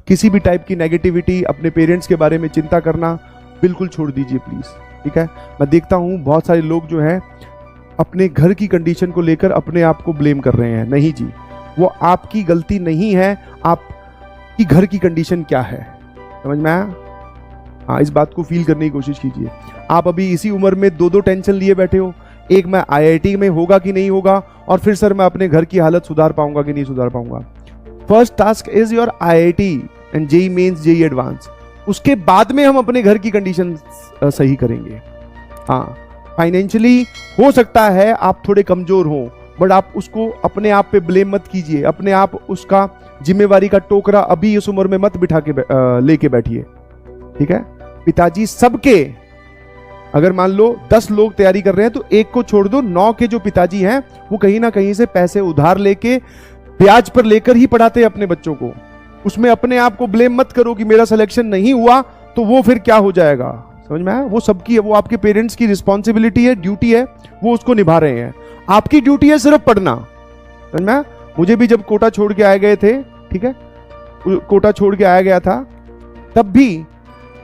किसी भी टाइप की नेगेटिविटी, अपने पेरेंट्स के बारे में चिंता करना बिल्कुल छोड़ दीजिए प्लीज, ठीक है। मैं देखता हूँ बहुत सारे लोग जो हैं अपने घर की कंडीशन को लेकर अपने आप को ब्लेम कर रहे हैं। नहीं जी, वो आपकी गलती नहीं है, आपकी घर की कंडीशन क्या है, समझ में आया? हाँ, इस बात को फील करने की कोशिश कीजिए। आप अभी इसी उम्र में दो टेंशन लिए बैठे हो, एक मैं आईआईटी में होगा कि नहीं होगा, और फिर सर मैं अपने घर की हालत सुधार पाऊंगा कि नहीं सुधार पाऊंगा। First task is your IIT and JEE mains, JEE advance. उसके बाद में हम अपने घर की कंडीशन सही करेंगे। हाँ, फाइनेंशियली हो सकता है आप थोड़े कमजोर हो, बट आप उसको अपने आप पे ब्लेम मत कीजिए, अपने आप उसका जिम्मेवारी का टोकरा अभी इस उम्र में मत बिठा के लेके बैठिए, ठीक है। पिताजी सबके, अगर मान लो 10 लोग तैयारी कर रहे हैं तो एक को छोड़ दो, 9 के जो पिताजी हैं वो कहीं ना कहीं से पैसे उधार लेके ब्याज पर लेकर ही पढ़ाते हैं अपने बच्चों को। उसमें अपने आप को ब्लेम मत करो कि मेरा सिलेक्शन नहीं हुआ तो वो फिर क्या हो जाएगा, समझ में आया? वो सबकी है, वो आपके पेरेंट्स की रिस्पॉन्सिबिलिटी है, ड्यूटी है, वो उसको निभा रहे हैं। आपकी ड्यूटी है सिर्फ पढ़ना, समझ में आया? मुझे भी जब कोटा छोड़ के आए गए थे, ठीक है, कोटा छोड़ के आया गया था, तब भी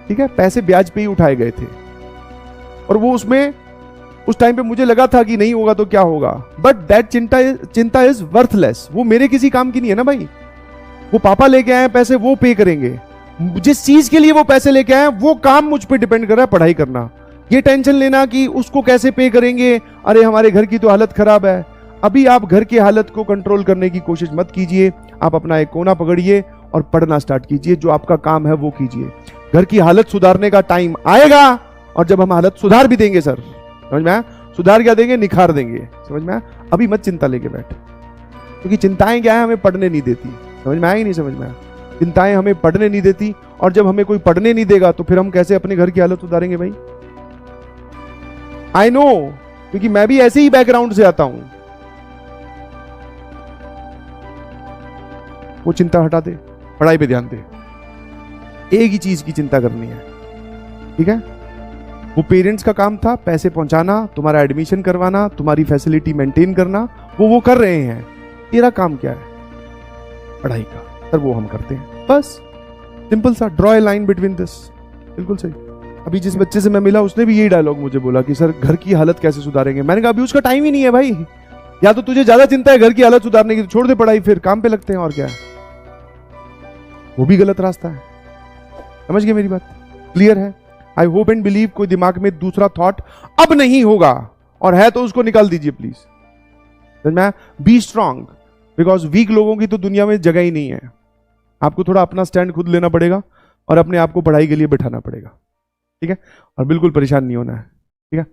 ठीक है पैसे ब्याज पे ही उठाए गए थे, और वो उसमें उस टाइम पे मुझे लगा था कि नहीं होगा तो क्या होगा, बट दैट चिंता इज वर्थलेस। वो मेरे किसी काम की नहीं है ना भाई। वो पापा लेके आए पैसे, वो पे करेंगे। जिस चीज के लिए वो पैसे लेके आए वो काम मुझ पे डिपेंड कर रहा है, पढ़ाई करना। ये टेंशन लेना कि उसको कैसे पे करेंगे, अरे हमारे घर की तो हालत खराब है। अभी आप घर की हालत को कंट्रोल करने की कोशिश मत कीजिए, आप अपना एक कोना पकड़िए और पढ़ना स्टार्ट कीजिए, जो आपका काम है वो कीजिए। घर की हालत सुधारने का टाइम आएगा, और जब हम हालत सुधार भी देंगे सर, समझ में आया? सुधार क्या देंगे? निखार देंगे, समझ में आया? अभी मत चिंता लेके बैठ, क्योंकि चिंताएं क्या है, हमें पढ़ने नहीं देती। समझ में आया कि नहीं समझ में आया? चिंताएं हमें पढ़ने नहीं देती, और जब हमें कोई पढ़ने नहीं देगा तो फिर हम कैसे अपने घर की हालत सुधारेंगे भाई? आई नो, क्योंकि मैं भी ऐसे ही बैकग्राउंड से आता हूं। वो चिंता हटा दे, पढ़ाई पे ध्यान दे। एक ही चीज की चिंता करनी है, ठीक है? वो पेरेंट्स का काम था पैसे पहुंचाना, तुम्हारा एडमिशन करवाना, तुम्हारी फैसिलिटी मेंटेन करना, वो कर रहे हैं। तेरा काम क्या है? पढ़ाई का। सर वो हम करते हैं, बस सिंपल सा, draw a line between this. बिल्कुल सही। अभी जिस बच्चे से मैं मिला उसने भी यही डायलॉग मुझे बोला कि सर घर की हालत कैसे सुधारेंगे। मैंने कहा अभी उसका टाइम ही नहीं है भाई। या तो तुझे ज्यादा चिंता है घर की हालत सुधारने की तो छोड़ दे पढ़ाई, फिर काम पे लगते हैं, और क्या है? वो भी गलत रास्ता है। समझ गए मेरी बात? क्लियर है? आई होप एंड बिलीव कोई दिमाग में दूसरा थॉट अब नहीं होगा, और है तो उसको निकाल दीजिए प्लीज। समझ में? बी स्ट्रांग, बिकॉज वीक लोगों की तो दुनिया में जगह ही नहीं है। आपको थोड़ा अपना स्टैंड खुद लेना पड़ेगा और अपने आप को पढ़ाई के लिए बैठाना पड़ेगा, ठीक है? और बिल्कुल परेशान नहीं होना है, ठीक है?